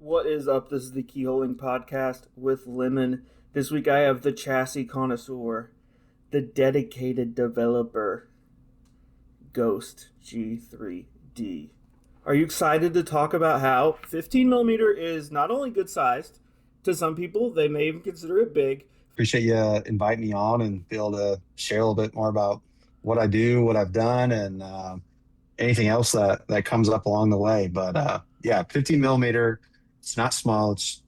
What is up? This is the Keyholing podcast with Lemon. This week I have the chassis connoisseur, the dedicated developer, GhostG3D. Are you excited to talk about how 15mm is not only good sized, to some people, they may even consider it big. Appreciate you inviting me on and be able to share a little bit more about what I do, what I've done, and anything else that comes up along the way. But yeah, 15 millimeter, it's not small. It's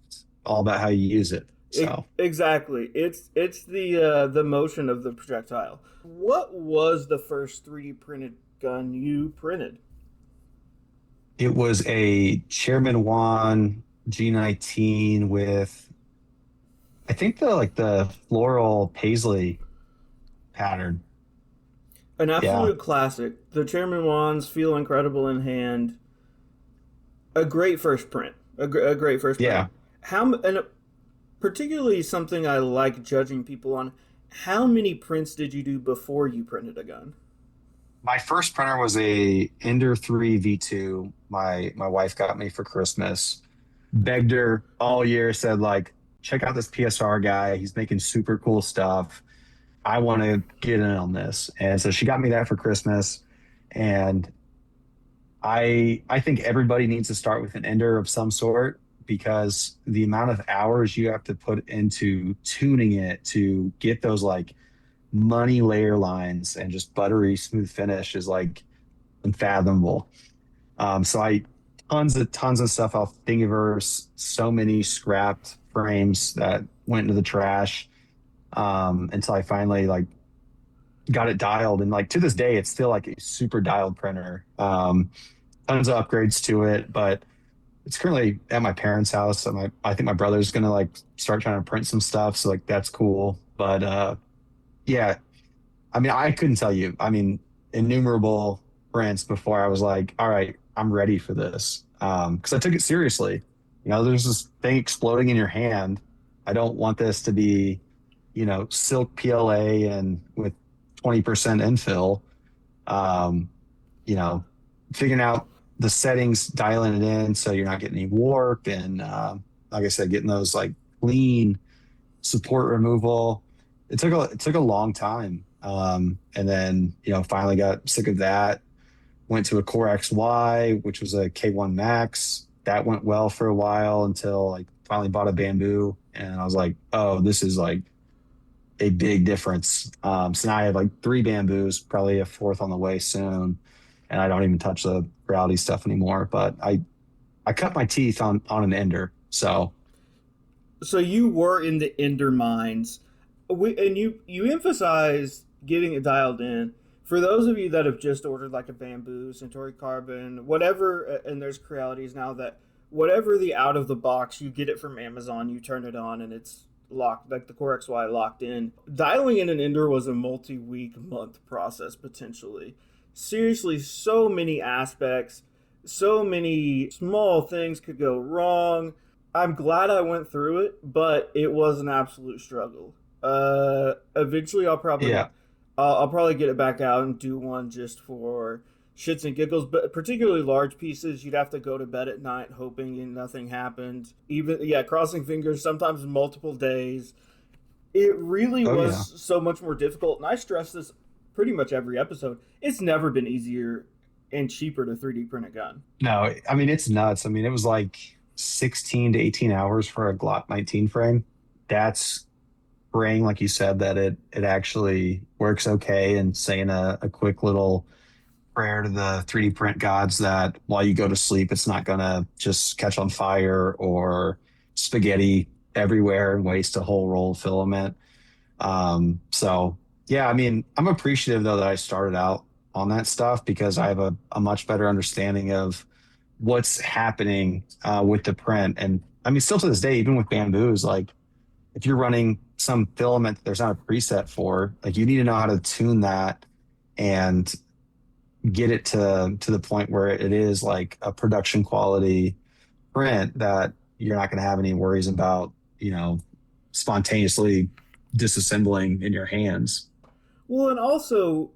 all about how you use it. So Exactly. It's the motion of the projectile. What was the first 3D printed gun you printed? it was a Chairman Juan G19 with I think the floral paisley pattern. An Yeah, absolute classic. The Chairman Wands feel incredible in hand. A great first print. A great first print. yeah. And particularly something I like judging people on. How many prints did you do before you printed a gun? My first printer was a Ender 3 V2. My wife got me for Christmas. Begged her all year, said like, check out this PSR guy. He's making super cool stuff. I want to get in on this. And so she got me that for Christmas. And I think everybody needs to start with an Ender of some sort because the amount of hours you have to put into tuning it to get those like money layer lines and just buttery smooth finish is like unfathomable. So I tons of stuff off Thingiverse, so many scrapped frames that went into the trash until I finally like got it dialed. And like to this day, it's still like a super dialed printer. Tons of upgrades to it, but it's currently at my parents' house. So I think my brother's gonna like start trying to print some stuff. So like that's cool. But yeah, I mean, I couldn't tell you. I mean, innumerable prints before I was like, all right, I'm ready for this. Because I took it seriously. There's this thing exploding in your hand. I don't want this to be, silk PLA and with 20% infill. Um, you know, Figuring out the settings, dialing it in so you're not getting any warp, and like I said, getting those like clean support removal. It took a long time, and then finally got sick of that. Went to a Core XY, which was a K1 Max. That went well for a while until like finally bought a Bamboo, and I was like, oh, this is like a big difference. So now I have like three Bamboos, probably a fourth on the way soon, and I don't even touch the reality stuff anymore. But I cut my teeth on an Ender, so So you were in the Ender mines, and you emphasize getting it dialed in. For those of you that have just ordered like a Bamboo, Centauri Carbon, whatever, and there's Crealities now that whatever the out of the box, you get it from Amazon, you turn it on, and it's locked, like the Core XY locked in. Dialing in an Ender was a multi-week, month process potentially. Seriously, so many aspects, so many small things could go wrong. I'm glad I went through it, but it was an absolute struggle. Eventually, yeah. I'll probably get it back out and do one just for shits and giggles. But particularly large pieces, you'd have to go to bed at night hoping nothing happened. Even yeah, crossing fingers, sometimes multiple days. It really Oh yeah. was so much more difficult, and I stress this pretty much every episode. It's never been easier and cheaper to 3D print a gun. No, I mean it's nuts. I mean it was like 16 to 18 hours for a Glock 19 frame. That's praying, like you said, that it actually works okay and saying a quick little prayer to the 3D print gods that while you go to sleep, it's not gonna just catch on fire or spaghetti everywhere and waste a whole roll of filament. So yeah, I mean, I'm appreciative though that I started out on that stuff because I have a much better understanding of what's happening with the print. And I mean, still to this day, even with bamboos, like if you're running some filament that there's not a preset for, like you need to know how to tune that and get it to the point where it is like a production quality print that you're not going to have any worries about, spontaneously disassembling in your hands. Well, and also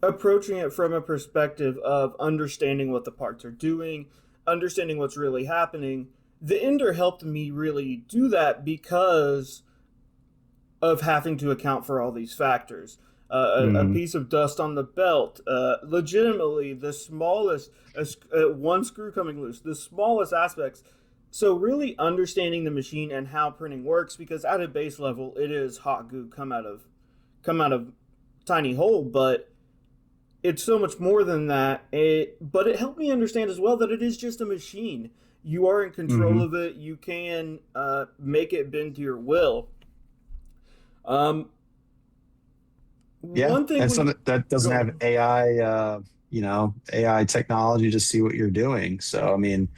approaching it from a perspective of understanding what the parts are doing, understanding what's really happening. the Ender helped me really do that because of having to account for all these factors. A Hmm. piece of dust on the belt, legitimately the smallest, one screw coming loose, the smallest aspects. So really understanding the machine and how printing works, because at a base level, it is hot goo come out of tiny hole, but it's so much more than that. But it helped me understand as well that it is just a machine. You are in control Hmm. of it. You can make it bend to your will. Um, Yeah, one thing and we some that doesn't go have on. AI, AI technology to see what you're doing. So, I mean,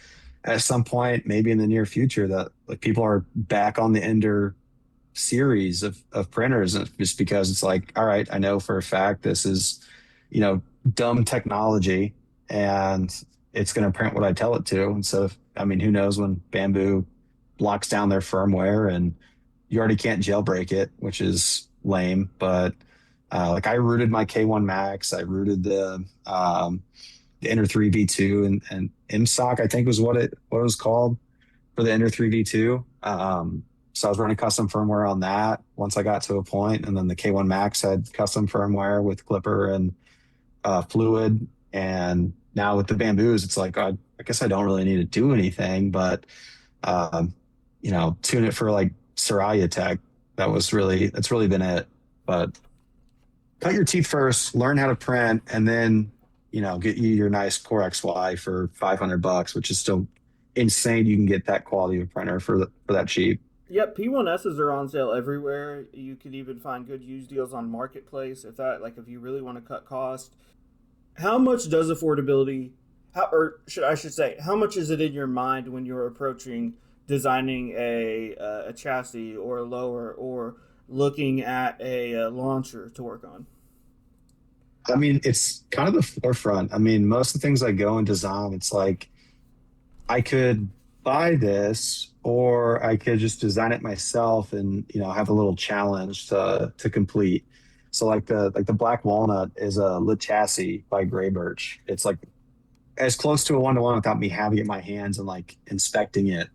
at some point, maybe in the near future, that like people are back on the Ender series of printers, just because it's like, all right, I know for a fact this is, you know, dumb technology, and it's going to print what I tell it to. And so, I mean, who knows when Bamboo locks down their firmware and you already can't jailbreak it, which is lame. But like I rooted my K1 Max, I rooted the Ender 3 V2 and MSOC, I think was what it was called for the Ender 3 V2. So I was running custom firmware on that once I got to a point, and then the K1 Max had custom firmware with Clipper and Fluid, and now with the Bamboos, it's like I guess I don't really need to do anything, but um, tune it for like Soraya Tech. That's really been it. But cut your teeth first, learn how to print, and then get you your nice Core XY for $500, which is still insane. You can get that quality of printer for that cheap. Yep, P1Ss are on sale everywhere. You could even find good used deals on Marketplace if you really want to cut cost. How much does affordability, I should say, how much is it in your mind when you're approaching designing a chassis or a lower or looking at a launcher to work on? I mean, it's kind of the forefront. I mean, most of the things I go and design, it's like I could buy this, or I could just design it myself and have a little challenge to complete. So like the black walnut is a lit chassis by Gray Birch. It's like as close to a one-to-one without me having it in my hands and like inspecting it,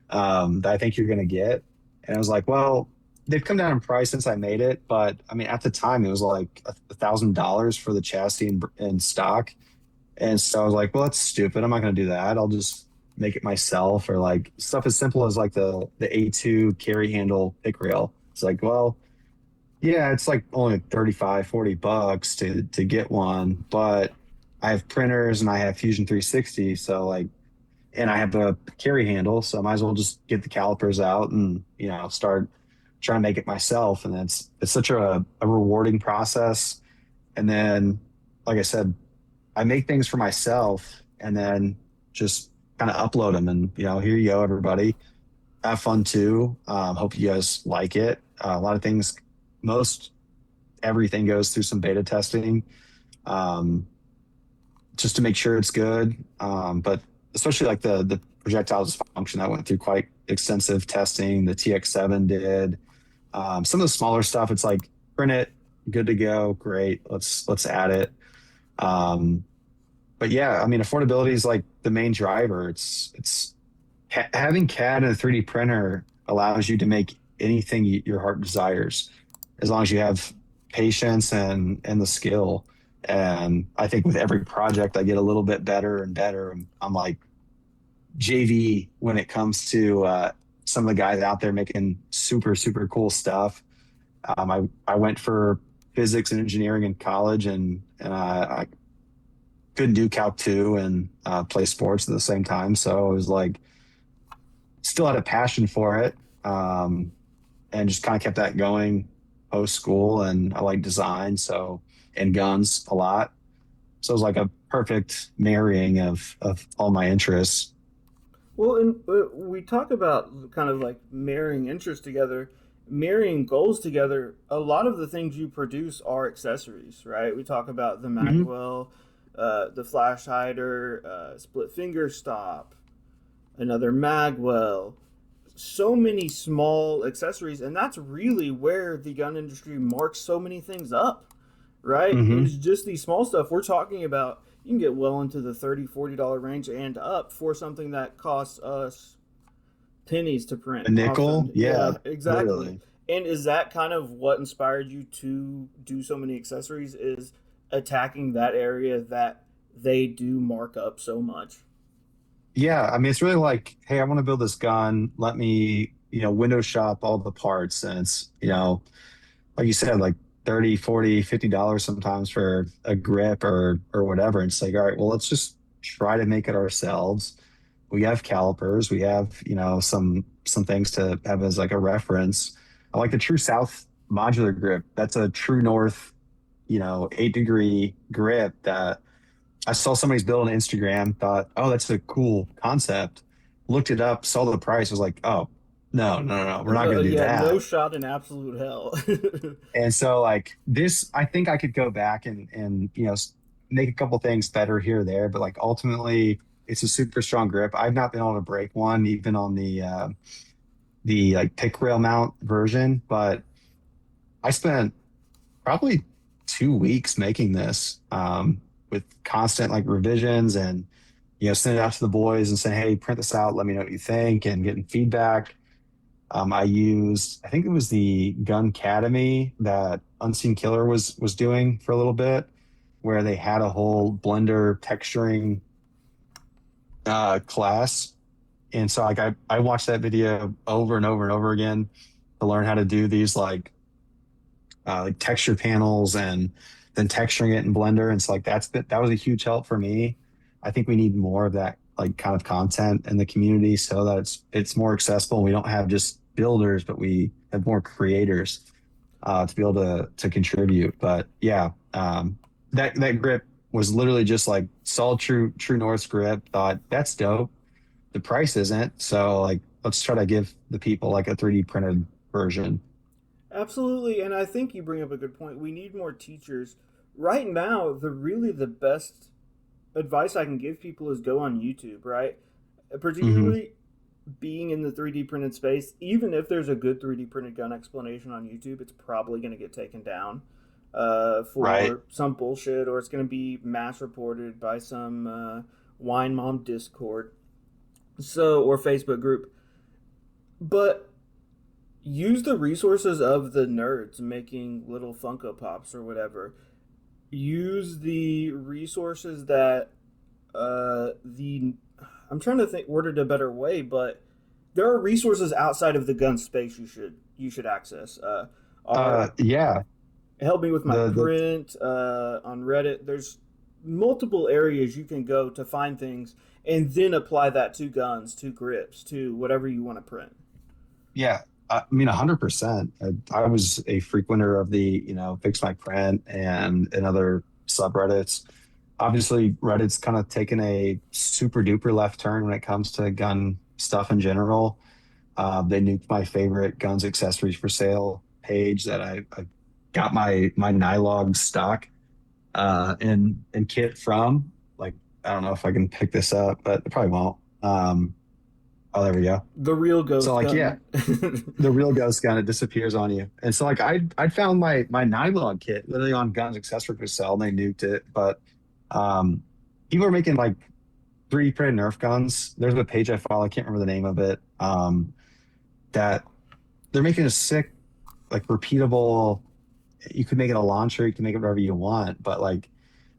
that I think you're gonna get. And I was like, well, they've come down in price since I made it, but I mean at the time it was like $1,000 for the chassis in stock. And so I was like, well, that's stupid. I'm not going to do that. I'll just make it myself, or like stuff as simple as like the A2 carry handle pick rail. It's like, well, yeah, it's like only 35, $40 to get one, but I have printers and I have Fusion 360. So like, and I have the carry handle. So I might as well just get the calipers out and, start trying to make it myself. And it's such a rewarding process. And then, like I said, I make things for myself and then just kind of upload them, and here you go, everybody. Have fun too. Hope you guys like it. A lot of things, most everything goes through some beta testing, um, just to make sure it's good. But especially like the projectiles function, that went through quite extensive testing. The TX7 did. Some of the smaller stuff, it's like print it, good to go, great. Let's add it. Um, but yeah, I mean, affordability is like the main driver. Having CAD and a 3D printer allows you to make anything your heart desires, as long as you have patience and the skill. And I think with every project, I get a little bit better and better. I'm like JV when it comes to some of the guys out there making super cool stuff. I went for physics and engineering in college, and I couldn't do Calc 2 and play sports at the same time. So I was like, still had a passion for it, and just kind of kept that going post school. And I like design, and guns a lot. So it was like a perfect marrying of all my interests. Well, and we talk about kind of like marrying interests together, marrying goals together. A lot of the things you produce are accessories, right? We talk about the Hmm. Magwell, the flash hider, split finger stop, another Magwell. So many small accessories, and that's really where the gun industry marks so many things up, right? Hmm. Is just these small stuff we're talking about. You can get well into the $30, $40 range and up for something that costs us. pennies to print A nickel, often. yeah, Yeah, exactly. literally. And is that kind of what inspired you to do so many accessories? Is attacking that area that they do mark up so much? Yeah, I mean, it's really like, hey, I want to build this gun. Let me, window shop all the parts. And it's, like you said, like 30, 40, $50 sometimes for a grip or whatever. It's like, all right, well, let's just try to make it ourselves. We have calipers, we have, some things to have as like a reference. I like the True South modular grip. That's a True North, 8-degree grip that I saw somebody's build on Instagram, thought, oh, that's a cool concept. Looked it up, saw the price, was like, oh, no, no, no, no, we're not No, going to do yeah, no that. shot in absolute hell. And so like this, I think I could go back and make a couple things better here or there, but like ultimately it's a super strong grip. I've not been able to break one even on the like pick rail mount version, but I spent probably 2 weeks making this with constant like revisions and send it out to the boys and saying, hey, print this out, let me know what you think, and getting feedback. I used, I think it was the Gun Academy that Unseen Killer was doing for a little bit, where they had a whole blender texturing class. And so I watched that video over and over and over again to learn how to do these like texture panels and then texturing it in Blender. And so like that was a huge help for me. I think we need more of that like kind of content in the community so that it's more accessible. We don't have just builders, but we have more creators to be able to contribute. But yeah, that grip was literally just like solid True North grip. Thought that's dope. The price isn't, so like let's try to give the people like a 3D printed version. Absolutely, and I think you bring up a good point. We need more teachers. Right now, the best advice I can give people is go on YouTube, right? Hmm. Particularly being in the 3D printed space, even if there's a good 3D printed gun explanation on YouTube, it's probably going to get taken down Right. for some bullshit, or it's going to be mass reported by some wine mom Discord, or Facebook group. But use the resources of the nerds making little Funko Pops or whatever. Use the resources that the I'm trying to think word it a better way, but there are resources outside of the gun space you should access. Are Yeah. help me with my The print on Reddit. There's multiple areas you can go to find things and then apply that to guns, to grips, to whatever you want to print. Yeah, I mean, 100%. I was a frequenter of the, Fix My Print and other subreddits. Obviously, Reddit's kind of taken a super duper left turn when it comes to gun stuff in general. They nuked my favorite guns accessories for sale page that I got my Nylog stock and kit from. Like, I don't know if I can pick this up, but I probably won't. Oh, there we go. The real So ghost like, yeah, gun. the real ghost gun, it disappears on you. And so like I found my nylon kit literally on Guns Accessory for sale and they nuked it. But um people are making like 3D printed Nerf guns. There's a page I follow, I can't remember the name of it. That they're making a sick, like repeatable, you could make it a launcher, you can make it whatever you want, but like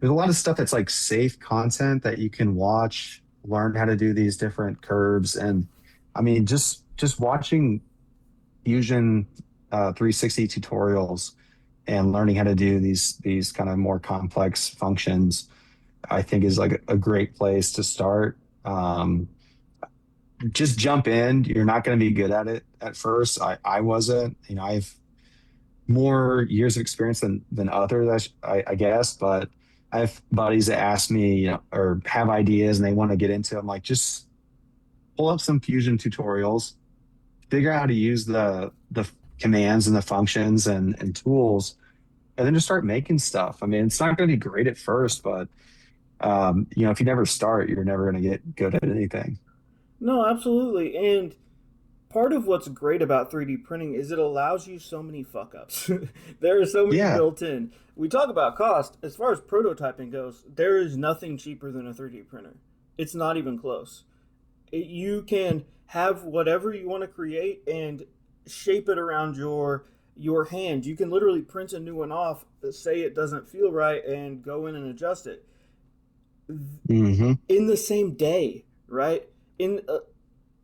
there's a lot of stuff that's like safe content that you can watch, learn how to do these different curves. And I mean, just watching Fusion 360 tutorials and learning how to do these kind of more complex functions, I think is like a great place to start. Just jump in. You're not going to be good at it at first. I wasn't. I've more years of experience than others, I guess, but I have buddies that ask me, or have ideas and they want to get into. I'm like, just pull up some Fusion tutorials, figure out how to use the commands and the functions and tools, and then just start making stuff. I mean, it's not going to be great at first, but if you never start, you're never going to get good at anything. No, absolutely. And part of what's great about 3D printing is it allows you so many fuck ups. There are so many Yeah, built in. We talk about cost. As far as prototyping goes, there is nothing cheaper than a 3D printer. It's not even close. You can have whatever you want to create and shape it around your hand. You can literally print a new one off, say it doesn't feel right, and go in and adjust it Hmm. in the same day, right? In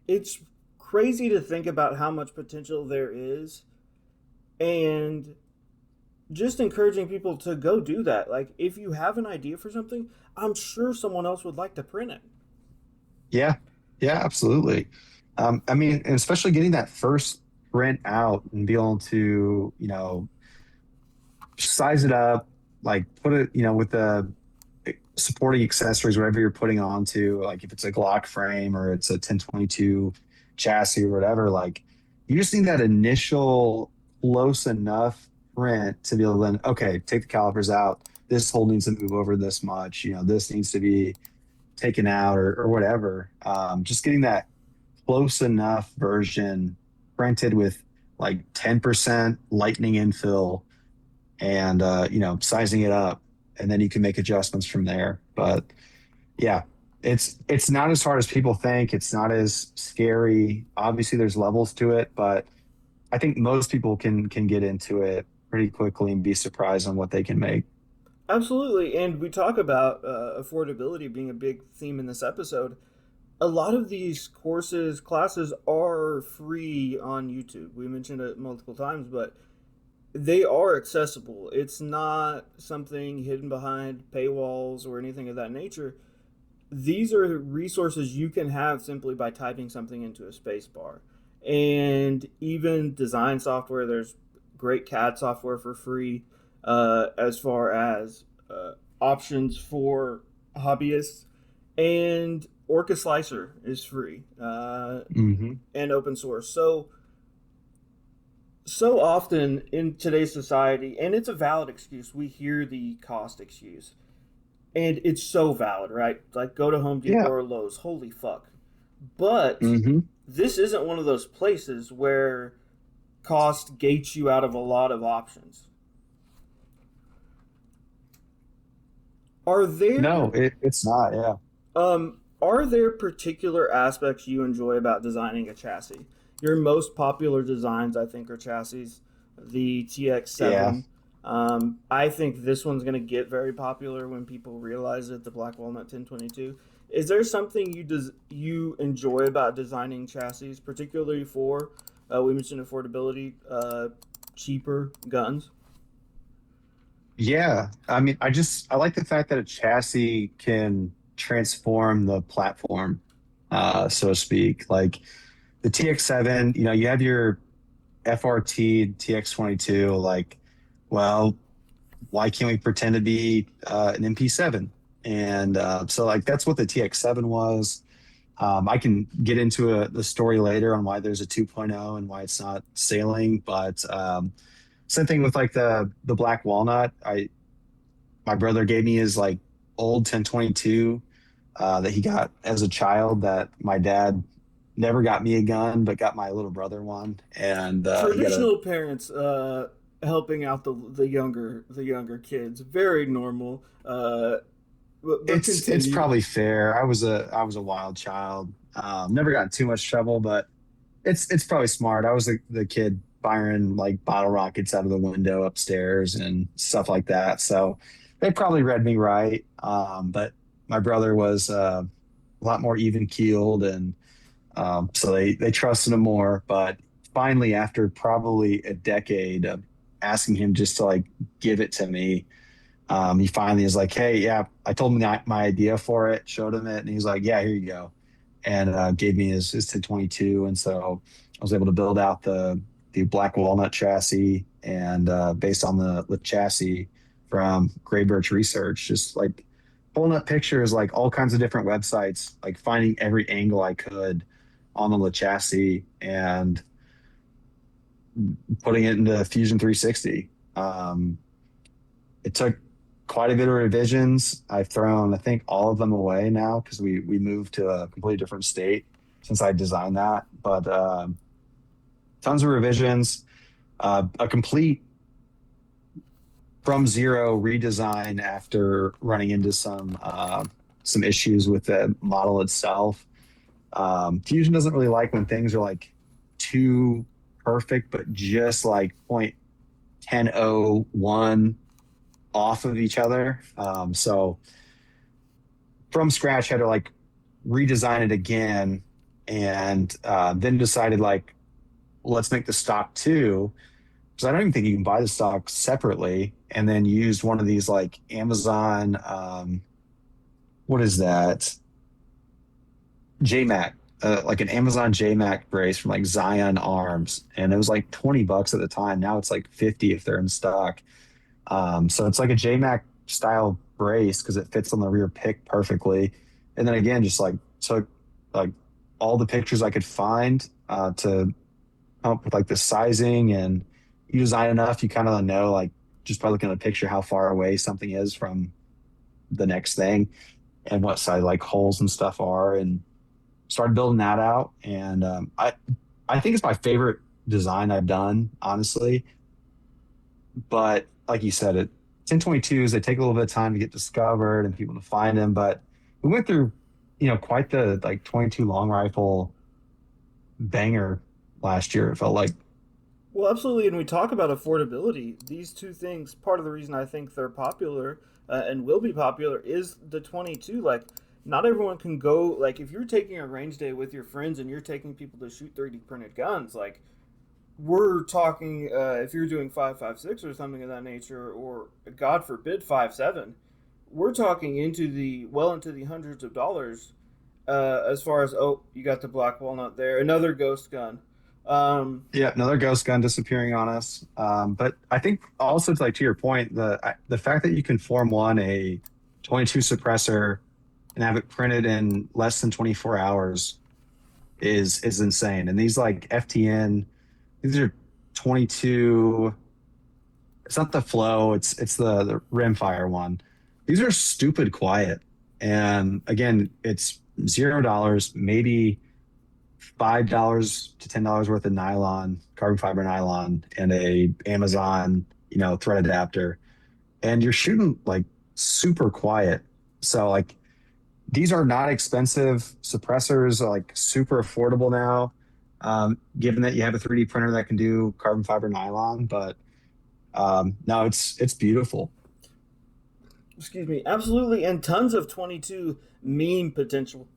It's crazy to think about how much potential there is, and just encouraging people to go do that. Like, if you have an idea for something, I'm sure someone else would like to print it. Yeah, yeah, absolutely. I mean, and especially getting that first print out and be able to, size it up, like put it, with the supporting accessories, whatever you're putting onto, like if it's a Glock frame or it's a 1022 chassis or whatever, like you just need that initial close enough print to be able to then, okay, take the calipers out. This hole needs to move over this much, this needs to be taken out or whatever. Just getting that close enough version printed with like 10% lightning infill and sizing it up, and then you can make adjustments from there. But yeah, it's not as hard as people think. It's not as scary. Obviously there's levels to it, but I think most people can get into it pretty quickly and be surprised on what they can make. Absolutely. And we talk about affordability being a big theme in this episode. A lot of these courses, classes are free on YouTube. We mentioned it multiple times, but they are accessible. It's not something hidden behind paywalls or anything of that nature. These are resources you can have simply by typing something into a space bar. And even design software, there's great CAD software for free, as far as options for hobbyists. And Orca Slicer is free, Hmm. and open source. So often in today's society, and it's a valid excuse, we hear the cost excuse. And it's so valid, right? Like, go to Home Depot Yeah. or Lowe's, holy fuck. But Hmm. this isn't one of those places where cost gates you out of a lot of options. Are No, there it's not. Yeah. are there particular aspects you enjoy about designing a chassis? Your most popular designs, I think, are chassis. The Yeah. TX7. I think this one's going to get very popular when people realize it. The Black Walnut 1022. Is there something you enjoy about designing chassis, particularly for we mentioned affordability, cheaper guns? Yeah. I mean, I like the fact that a chassis can transform the platform, so to speak. Like the TX7, you have your FRT TX22, like, well, why can't we pretend to be an MP7? And so, like, that's what the TX7 was. I can get into the story later on why there's a 2.0 and why it's not sailing, but same thing with like the Black Walnut. My brother gave me his like old 1022 that he got as a child that my dad never got me a gun, but got my little brother one. And he got a Traditional parents helping out the younger kids, very normal. But it's continue. probably fair. I was a wild child. Never got in too much trouble, but it's probably smart. I was the kid firing like bottle rockets out of the window upstairs and stuff like that. So they probably read me right. But my brother was a lot more even keeled, and so they trusted him more. But finally, after probably a decade of asking him just to like give it to me, he finally is like, "Hey, yeah," I told him my idea for it, showed him it, and he's like, "Yeah, here you go," and gave me his 1022, and so I was able to build out the black walnut chassis, and based on the chassis from Gray Birch Research, just like pulling up pictures, like all kinds of different websites, like finding every angle I could on the chassis and putting it into Fusion 360. It took quite a bit of revisions. I've thrown, I think, all of them away now because we moved to a completely different state since I designed that. But tons of revisions, a complete from zero redesign after running into some issues with the model itself. Fusion doesn't really like when things are like too perfect, but just like point 1001 off of each other. So from scratch, had to like redesign it again, and then decided like let's make the stock two, because I don't even think you can buy the stock separately. And then used one of these like Amazon, what is that? JMac, like an Amazon JMac brace from like Zion Arms, and it was like $20 at the time. Now it's like 50 if they're in stock. So it's like a JMac style brace because it fits on the rear pick perfectly. And then again, just like took like all the pictures I could find to come up with like the sizing, and you design enough, you kind of know like just by looking at a picture how far away something is from the next thing and what size like holes and stuff are, and started building that out. And I think it's my favorite design I've done, honestly. But like you said, 1022s, they take a little bit of time to get discovered and people to find them. But we went through, quite the like 22 long rifle banger last year. It felt like. Well, absolutely. And we talk about affordability. These two things, part of the reason I think they're popular and will be popular is the 22. Like, not everyone can go, like, if you're taking a range day with your friends and you're taking people to shoot 3D printed guns, like, we're talking if you're doing 5.56 or something of that nature, or God forbid 5.7, we're talking into the hundreds of dollars as far as, oh, you got the black walnut there, another ghost gun. Yeah, another ghost gun disappearing on us. But I think also to your point, the fact that you can form a 22 suppressor and have it printed in less than 24 hours is insane. And these like FTN, these are 22. It's not the flow. It's the rimfire one. These are stupid quiet. And again, it's $0, maybe $5 to $10 worth of nylon, carbon fiber nylon, and a Amazon, thread adapter, and you're shooting like super quiet. So like these are not expensive suppressors, like super affordable now, given that you have a 3D printer that can do carbon fiber nylon. But no, it's beautiful. Excuse me, absolutely, and tons of 22 meme potential.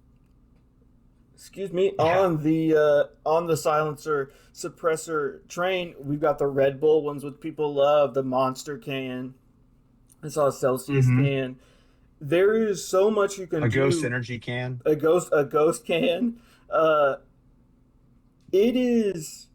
Excuse me, Yeah. on the silencer suppressor train, we've got the Red Bull ones, which people love, the Monster can. I saw a Celsius Hmm. can. There is so much you can A Ghost do. Energy can. A ghost can. Uh, it is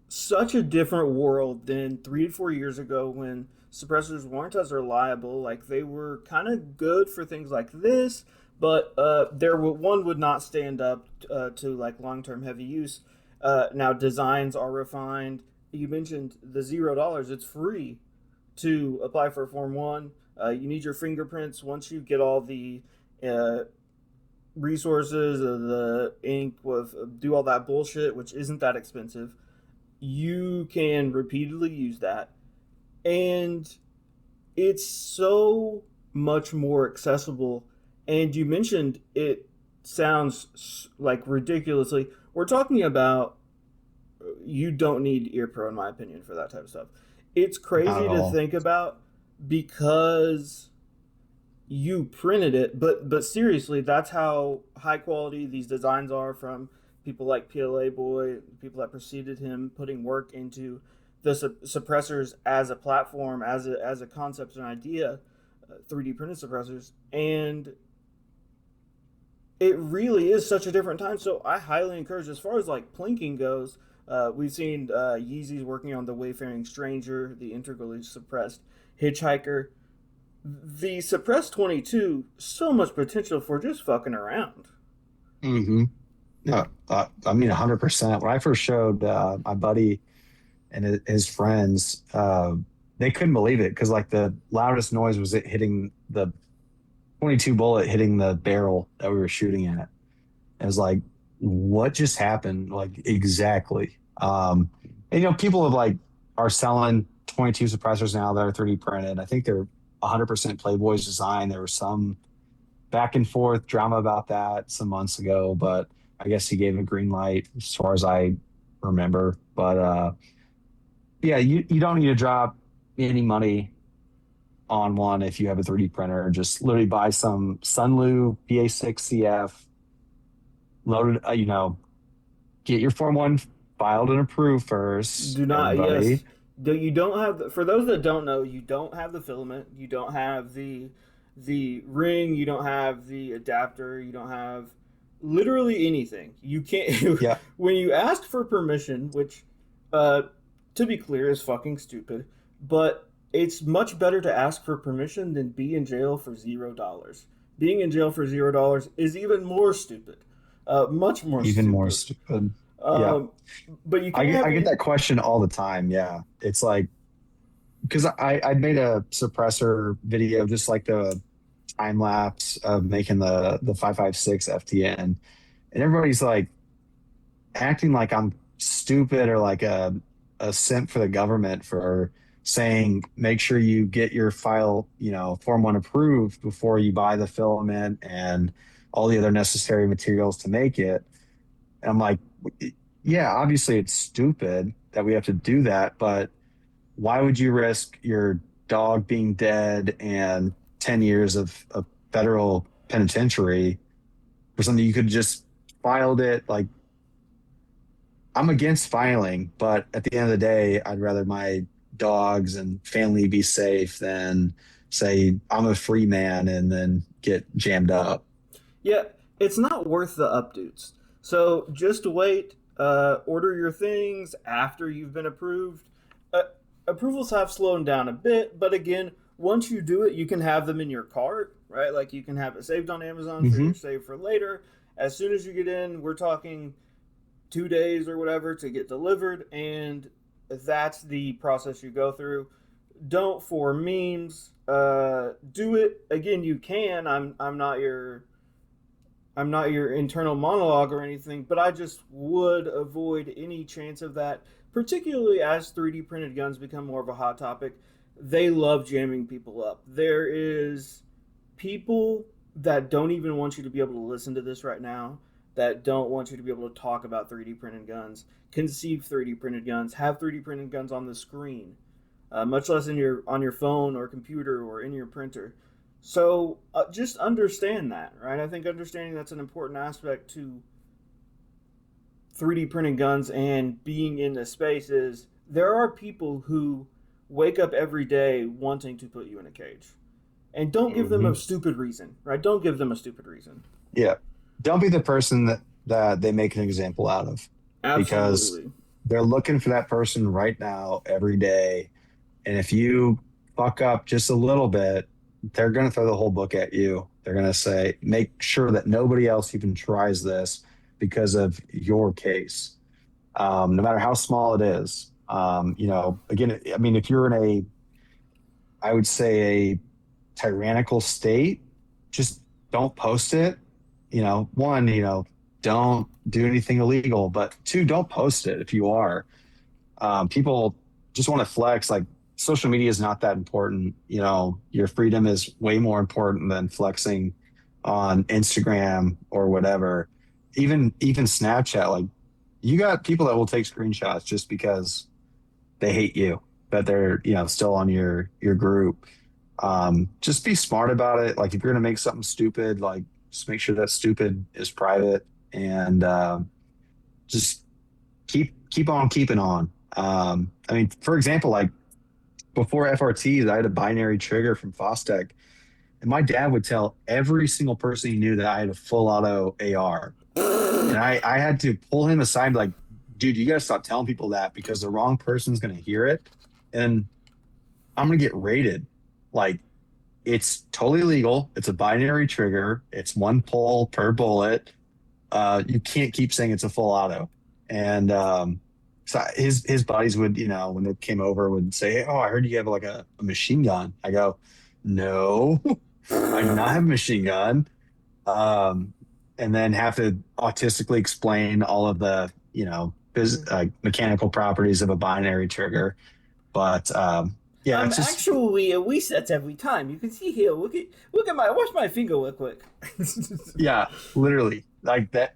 such a different world than 3 to 4 years ago when suppressors weren't as reliable. Like, they were kind of good for things like this, but one would not stand up to like long term heavy use. Now designs are refined. You mentioned the $0. It's free to apply for Form One. You need your fingerprints once you get all the uh, resources, the ink, with do all that bullshit, which isn't that expensive. You can repeatedly use that, and it's so much more accessible. And you mentioned it sounds like ridiculously. We're talking about you don't need ear pro in my opinion for that type of stuff. It's Not at crazy to all. think about because you printed it, but seriously, that's how high quality these designs are from people like PLA Boy, people that preceded him, putting work into the suppressors as a platform, as a concept and idea, 3D printed suppressors, and it really is such a different time. So I highly encourage, as far as like plinking goes, we've seen Yeezy's working on the Wayfaring Stranger, the integrally suppressed Hitchhiker, the suppressed 22, so much potential for just fucking around. Hmm. Yeah, I mean, 100%. When I first showed my buddy and his friends, they couldn't believe it because like the loudest noise was it hitting the 22 bullet hitting the barrel that we were shooting at. It was like, what just happened? Like exactly. And people have like are selling 22 suppressors now that are 3D printed. I think they're 100% Playboy's design. There was some back and forth drama about that some months ago, but I guess he gave a green light as far as I remember. But yeah, you don't need to drop any money on one if you have a 3D printer. Just literally buy some Sunlu PA6CF, load it, get your Form 1 filed and approved first, Do not, everybody. yes. You don't have for those that don't know, you don't have the filament, you don't have the ring, you don't have the adapter, you don't have literally anything. You can't Yeah, when you ask for permission, which uh to be clear is fucking stupid, but it's much better to ask for permission than be in jail for $0. Being in jail for $0 is even more stupid. Much more even more stupid. stupid. Yeah. Um, but you can't have I get any. that question all the time. Yeah. It's like, because I made a suppressor video, just like the time lapse of making the 556 FTN. And everybody's like acting like I'm stupid or like a simp for the government for saying, make sure you get your file, Form 1 approved before you buy the filament and all the other necessary materials to make it. And I'm like, yeah, obviously it's stupid that we have to do that, but why would you risk your dog being dead and 10 years of federal penitentiary for something you could just filed it? Like, I'm against filing, but at the end of the day, I'd rather my dogs and family be safe than say I'm a free man and then get jammed up. Yeah, it's not worth the updates. So just wait. Order your things after you've been approved. Uh, Approvals have slowed down a bit, but again, once you do it, you can have them in your cart, right? Like you can have it saved on Amazon for Hmm. your save for later. As soon as you get in, we're talking 2 days or whatever to get delivered, and that's the process you go through. Don't for memes. Do it again. You can. I'm not your internal monologue or anything, but I just would avoid any chance of that, particularly as 3D printed guns become more of a hot topic. They love jamming people up. There is people that don't even want you to be able to listen to this right now, that don't want you to be able to talk about 3D printed guns, conceive 3D printed guns, have 3D printed guns on the screen, much less in your on your phone or computer or in your printer. So just understand that, right? I think understanding that's an important aspect to 3D printing guns and being in the space is there are people who wake up every day wanting to put you in a cage. And don't give them Hmm. a stupid reason, right? Don't give them a stupid reason. Yeah. Don't be the person that they make an example out of because Absolutely. they're looking for that person right now every day. And if you fuck up just a little bit, they're going to throw the whole book at you. They're going to say, make sure that nobody else even tries this because of your case, no matter how small it is. Again, I mean, if you're in I would say, a tyrannical state, just don't post it. One, don't do anything illegal, but two, don't post it if you are. People just want to flex. Like social media is not that important. Your freedom is way more important than flexing on Instagram or whatever. Even Snapchat, like you got people that will take screenshots just because they hate you, that they're, still on your group. Just be smart about it. Like if you're gonna make something stupid, like just make sure that stupid is private and just keep on keeping on. I mean, for example, like before FRTs, I had a binary trigger from Fostech, and my dad would tell every single person he knew that I had a full auto AR, and I had to pull him aside, like, dude, you gotta stop telling people that because the wrong person's gonna hear it, and I'm gonna get rated. Like, it's totally legal. It's a binary trigger. It's one pull per bullet. You can't keep saying it's a full auto. And so his buddies would, when they came over, would say, "Oh, I heard you have like a machine gun." I go, "No, I do not have a machine gun." Um, and then have to autistically explain all of the, mechanical properties of a binary trigger. But yeah, it's just Actually, it resets every time. You can see here. Look at my. Watch my finger real quick. yeah, literally like that.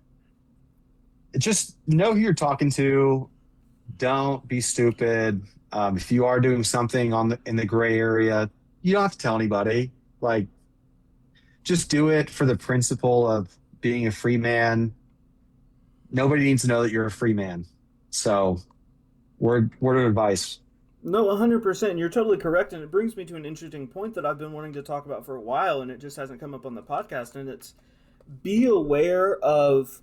just know who you're talking to. Don't be stupid. If you are doing something in the gray area, you don't have to tell anybody. Like, just do it for the principle of being a free man. Nobody needs to know that you're a free man. So, word of advice. No, 100%. You're totally correct. And it brings me to an interesting point that I've been wanting to talk about for a while, and it just hasn't come up on the podcast. And it's be aware of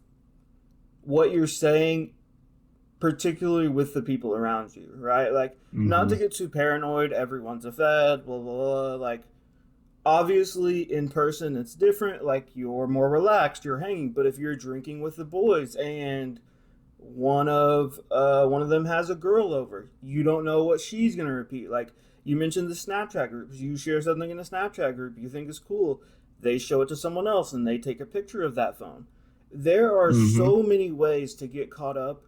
what you're saying, particularly with the people around you, right? Like, not to Hmm. get too paranoid, everyone's a fed, blah, blah, blah. Like, obviously, in person, it's different. Like, you're more relaxed, you're hanging. But if you're drinking with the boys and one of them has a girl over. You don't know what she's gonna repeat. Like you mentioned the Snapchat groups. You share something in a Snapchat group you think is cool. They show it to someone else and they take a picture of that phone. There are Hmm. so many ways to get caught up,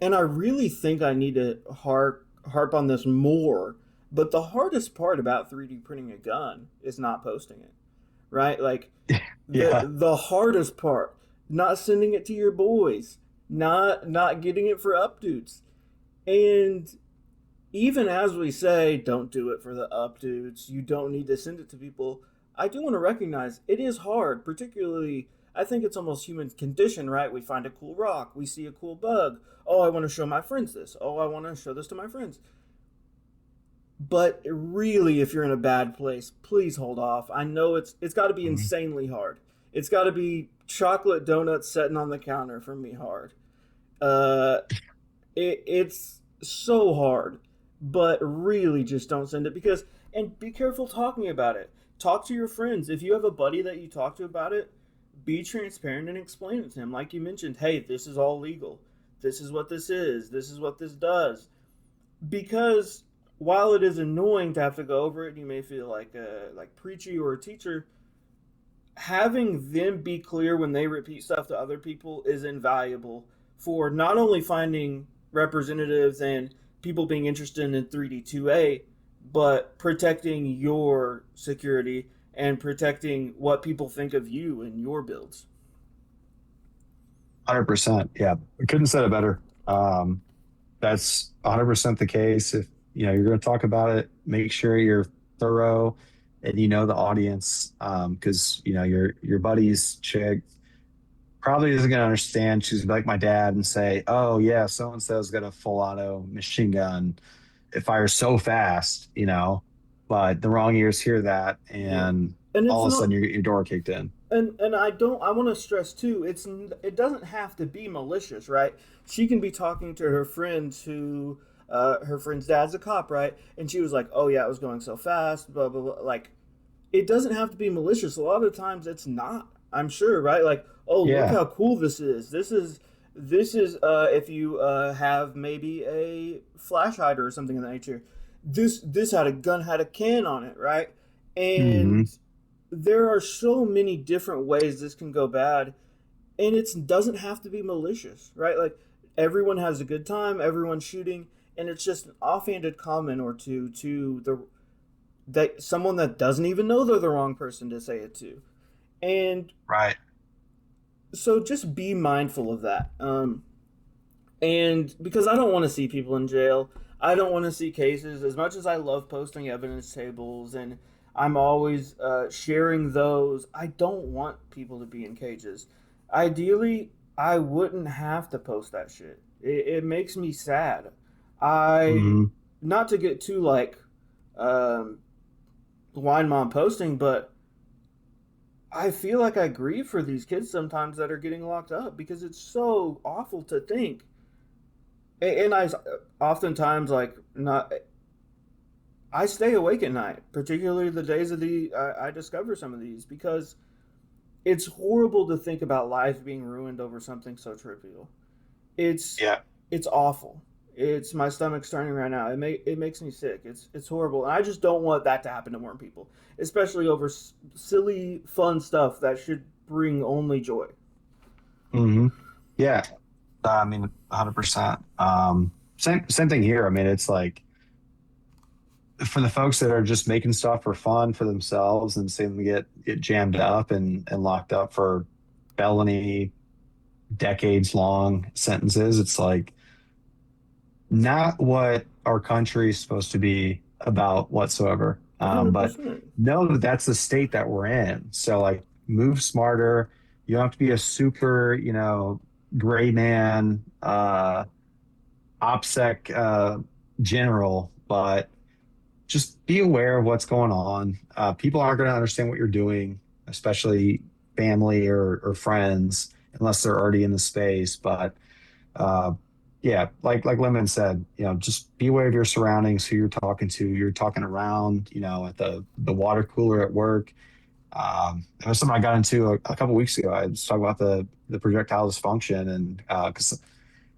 and I really think I need to harp on this more. But the hardest part about 3D printing a gun is not posting it, right? Like the Yeah. the hardest part, not sending it to your boys, not getting it for updudes. And even as we say, don't do it for the updudes, you don't need to send it to people. I do want to recognize it is hard, particularly I think it's almost human condition, right? We find a cool rock, we see a cool bug. Oh, I want to show my friends this. Oh, I want to show this to my friends. But really, if you're in a bad place, please hold off. I know it's got to be Mhm. insanely hard. It's got to be chocolate donuts sitting on the counter for me hard. Uh, it's so hard, but really just don't send it because and be careful talking about it. Talk to your friends. If you have a buddy that you talk to about it, be transparent and explain it to him. Like you mentioned, hey, this is all legal. This is what this is. This is what this does. Because while it is annoying to have to go over it, you may feel like preachy or a teacher. Having them be clear when they repeat stuff to other people is invaluable for not only finding representatives and people being interested in 3D2A, but protecting your security and protecting what people think of you and your builds. 100%. Yeah. I couldn't have said it better. That's 100% the case. If you're going to talk about it, make sure you're thorough and you know the audience. Because your buddy's chick probably isn't going to understand. She's like my dad and say, "Oh yeah, so and so's got a full auto machine gun. It fires so fast," But the wrong ears hear that, Yeah. and And it's all of a not sudden you get your door kicked in. and I want to stress too, it doesn't have to be malicious, right? She can be talking to her friends who her friend's dad's a cop, right? And she was like, "Oh yeah, it was going so fast, blah blah blah." Like it doesn't have to be malicious. A lot of times it's not. I'm sure, right? Like, "Oh, look Yeah. how cool this is. This is if you have maybe a flash hider or something of that nature. This had a gun had a can on it, right?" Hmm. And there are so many different ways this can go bad, and it doesn't have to be malicious, right? Like everyone has a good time, everyone's shooting, and it's just an offhanded comment or two to the that someone that doesn't even know they're the wrong person to say it to. And Right. so just be mindful of that. And because I don't want to see people in jail, I don't want to see cases. As much as I love posting evidence tables and I'm always sharing those, I don't want people to be in cages. Ideally, I wouldn't have to post that shit. It makes me sad. I Hmm. not to get too like um, wine mom posting, but I feel like I grieve for these kids sometimes that are getting locked up because it's so awful to think. And I oftentimes like not. I stay awake at night, particularly the days of I discover some of these because it's horrible to think about life being ruined over something so trivial. It's Yeah. it's awful. It's my stomach's turning right now. It makes me sick. It's horrible, and I just don't want that to happen to more people, especially over silly, fun stuff that should bring only joy. Hmm. Yeah. I mean, 100%. Same thing here. I mean, it's like for the folks that are just making stuff for fun for themselves and seeing them get jammed up and locked up for felony, decades long sentences. It's like not what our country is supposed to be about whatsoever. But 100%. know that that's the state that we're in. So like move smarter. You don't have to be a super, gray man, OPSEC general, but just be aware of what's going on. People aren't going to understand what you're doing, especially family or friends, unless they're already in the space. But uh, yeah, like Lemon said, just be aware of your surroundings, who you're talking to. You're talking around, at the water cooler at work. It was something I got into a couple weeks ago. I was talking about the projectile dysfunction, and because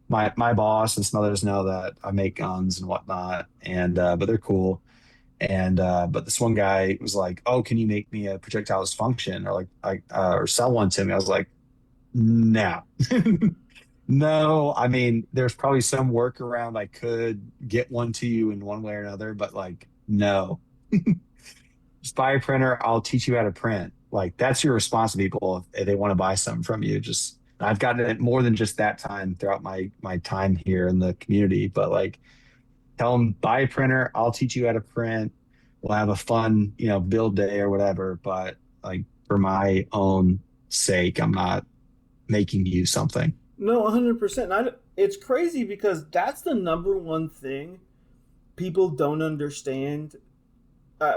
my boss and some others know that I make guns and whatnot, and but they're cool. And but this one guy was like, "Oh, can you make me a projectile dysfunction or or sell one to me?" I was like, "No, no. I mean, there's probably some workaround I could get one to you in one way or another, but like, no. Just buy a printer. I'll teach you how to print. Like that's your response to people if they want to buy something from you. Just I've gotten it more than just that time throughout my time here in the community, but like tell them buy a printer. I'll teach you how to print. We'll have a fun, build day or whatever. But like for my own sake, I'm not making you something. No, 100%. It's crazy because that's the number one thing people don't understand.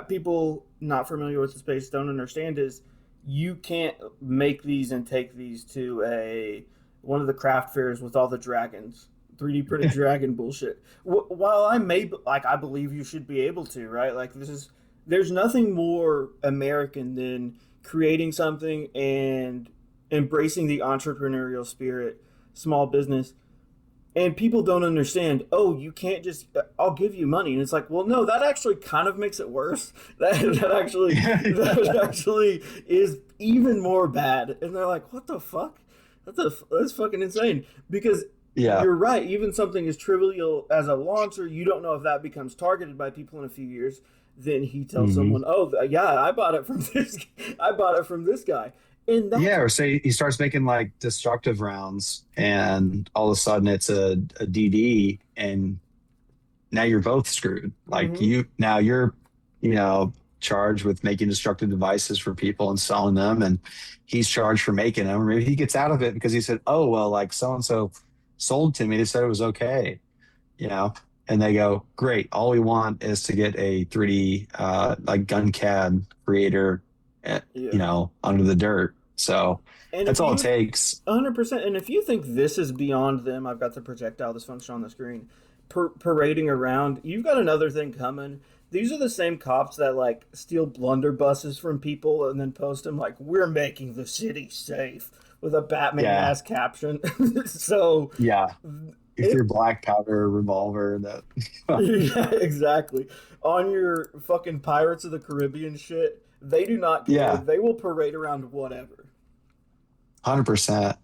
People not familiar with the space don't understand is you can't make these and take these to a one of the craft fairs with all the dragons, 3D printed dragon bullshit. While I may like, I believe you should be able to, right? Like there's nothing more American than creating something and embracing the entrepreneurial spirit, small business, and people don't understand, oh, you can't just, I'll give you money. And it's like, well, no, that actually kind of makes it worse. That actually is even more bad. And they're like, what the fuck? That's fucking insane. Because Yeah. you're right. Even something as trivial as a launcher, you don't know if that becomes targeted by people in a few years. Then he tells Hmm. someone, oh, yeah, I bought it from this, I bought it from this guy. And that's, Yeah, or say he starts making like destructive rounds and all of a sudden it's a DD and now you're both screwed. Like mm-hmm. now you're, you know, charged with making destructive devices for people and selling them, and he's charged for making them. Or maybe he gets out of it because he said, "Oh well, like so and so sold to me. They said it was okay," you know. And they go, "Great. All we want is to get a 3D like gun CAD creator, Yeah. under the dirt." So And that's if all it you takes. 100%. And if you think this is beyond them, I've got the projectile dysfunction on the screen, parading around. You've got another thing coming. These are the same cops that like steal blunderbusses from people and then post them like, "We're making the city safe" with a Batman Yeah, ass caption. So yeah. If it, you're black powder revolver, that yeah, exactly. On your fucking Pirates of the Caribbean shit, they do not care. yeah. They will parade around whatever. 100%.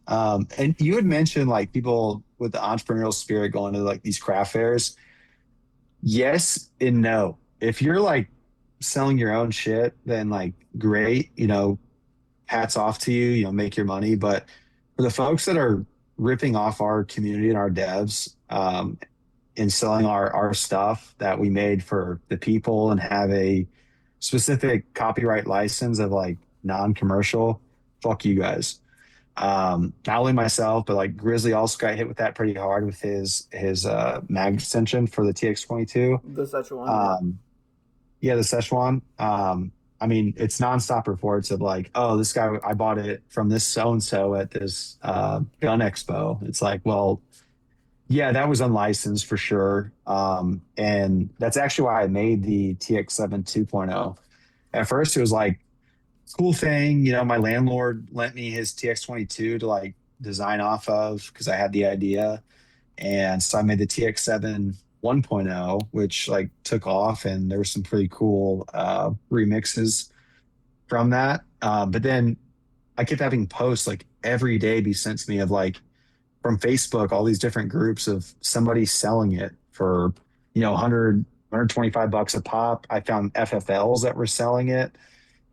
And you had mentioned like people with the entrepreneurial spirit going to like these craft fairs. Yes and no. If you're like selling your own shit, then like great, hats off to you, make your money. But for the folks that are ripping off our community and our devs, and selling our stuff that we made for the people and have a specific copyright license of like non-commercial, fuck you guys. Not only myself, but like Grizzly also got hit with that pretty hard with his mag extension for the TX22. The Szechuan, yeah. Um, yeah, the Szechuan. I mean, it's nonstop reports of like, oh, this guy, I bought it from this so and so at this gun expo. It's like, well, yeah, that was unlicensed for sure. And that's actually why I made the TX7 2.0. At first, it was like, cool thing. My landlord lent me his TX22 to like design off of because I had the idea. And so I made the TX7 1.0, which like took off, and there were some pretty cool remixes from that. But then I kept having posts like every day be sent to me of like from Facebook, all these different groups of somebody selling it for, 100, $125 a pop. I found FFLs that were selling it.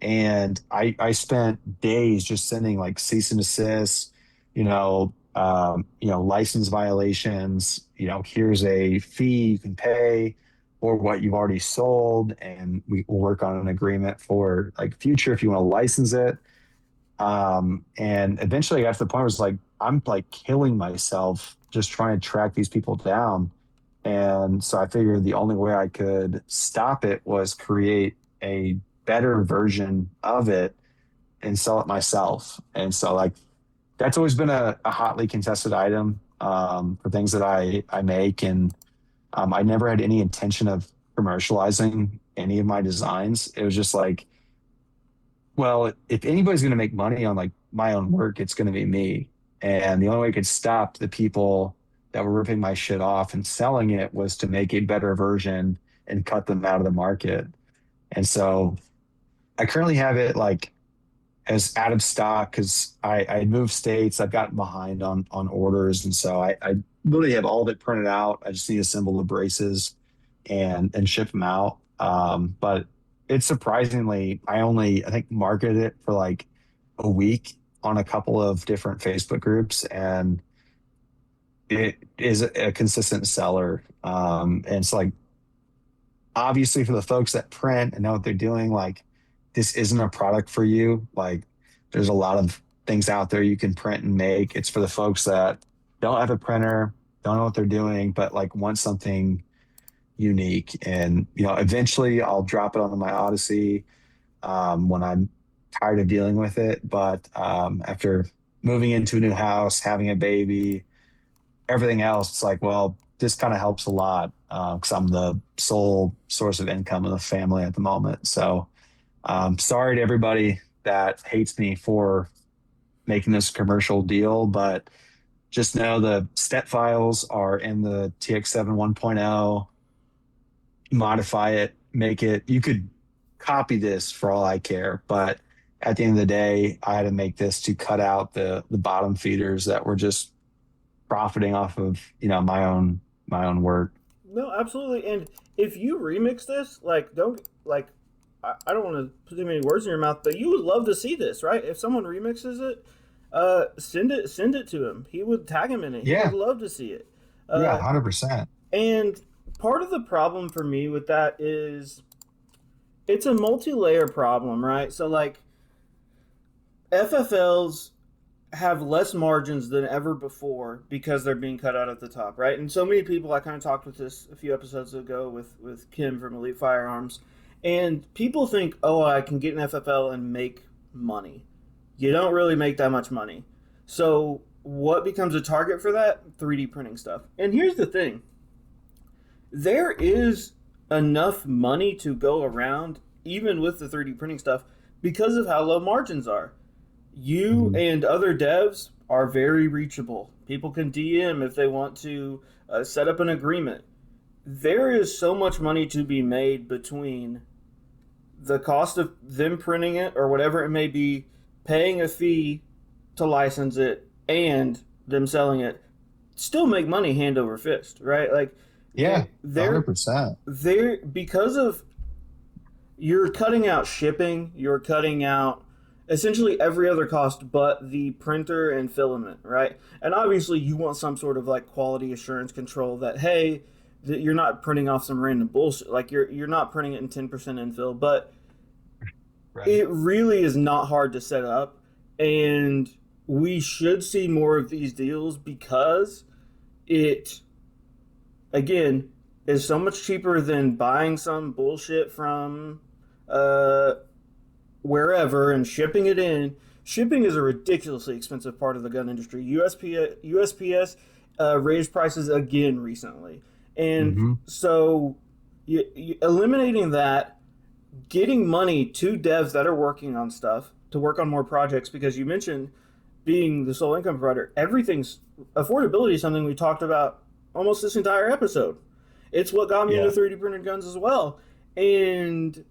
And I spent days just sending like cease and desist, license violations. Here's a fee you can pay for what you've already sold, and we will work on an agreement for like future if you want to license it. And eventually I got to the point where it's like I'm like killing myself just trying to track these people down. And so I figured the only way I could stop it was create a better version of it and sell it myself. And so like that's always been a hotly contested item for things that I make. And I never had any intention of commercializing any of my designs. It was just like, well, if anybody's going to make money on like my own work, it's going to be me. And the only way I could stop the people that were ripping my shit off and selling it was to make a better version and cut them out of the market. And so I currently have it like as out of stock because I moved states. I've gotten behind on orders, and so I literally have all of it printed out. I just need to assemble the braces and ship them out. But it's surprisingly, I think marketed it for like a week on a couple of different Facebook groups, and it is a consistent seller. And it's like obviously for the folks that print and know what they're doing, like this isn't a product for you. Like there's a lot of things out there you can print and make. It's for the folks that don't have a printer, don't know what they're doing, but like want something unique. And eventually I'll drop it onto my Odyssey when I'm tired of dealing with it. But after moving into a new house, having a baby, everything else, it's like, well, this kind of helps a lot because I'm the sole source of income of the family at the moment. So sorry to everybody that hates me for making this commercial deal, but just know the step files are in the TX7 1.0. Modify it, make it. You could copy this for all I care, but at the end of the day, I had to make this to cut out the bottom feeders that were just profiting off of my own work. No, absolutely. And if you remix this, like, don't like, I don't want to put too many words in your mouth, but you would love to see this, right? If someone remixes it, send it to him. He would tag him in it. He would Yeah, love to see it. yeah, Uh, 100%. and part of the problem for me with that is it's a multi-layer problem, right? So like FFLs have less margins than ever before because they're being cut out at the top, right? And so many people, I kind of talked with this a few episodes ago with Kim from Elite Firearms, and people think, oh, I can get an FFL and make money. You don't really make that much money. So what becomes a target for that? 3D printing stuff. And here's the thing. There is enough money to go around even with the 3D printing stuff because of how low margins are. You Mhm. and other devs are very reachable. People can DM if they want to set up an agreement. There is so much money to be made between the cost of them printing it or whatever it may be, paying a fee to license it, and them selling it. Still make money hand over fist, right? Like Yeah, they're 100%. they're because of you're cutting out shipping, you're cutting out essentially every other cost but the printer and filament, right? And obviously you want some sort of like quality assurance control that hey, that you're not printing off some random bullshit, like you're not printing it in 10% infill, but Right. it really is not hard to set up, and we should see more of these deals because it again is so much cheaper than buying some bullshit from uh, wherever and shipping it in. Shipping is a ridiculously expensive part of the gun industry. USPS raised prices again recently, and Hmm. so eliminating that, getting money to devs that are working on stuff to work on more projects, because you mentioned being the sole income provider. Everything's affordability is something we talked about almost this entire episode. It's what got me into Yeah. 3D printed guns as well, and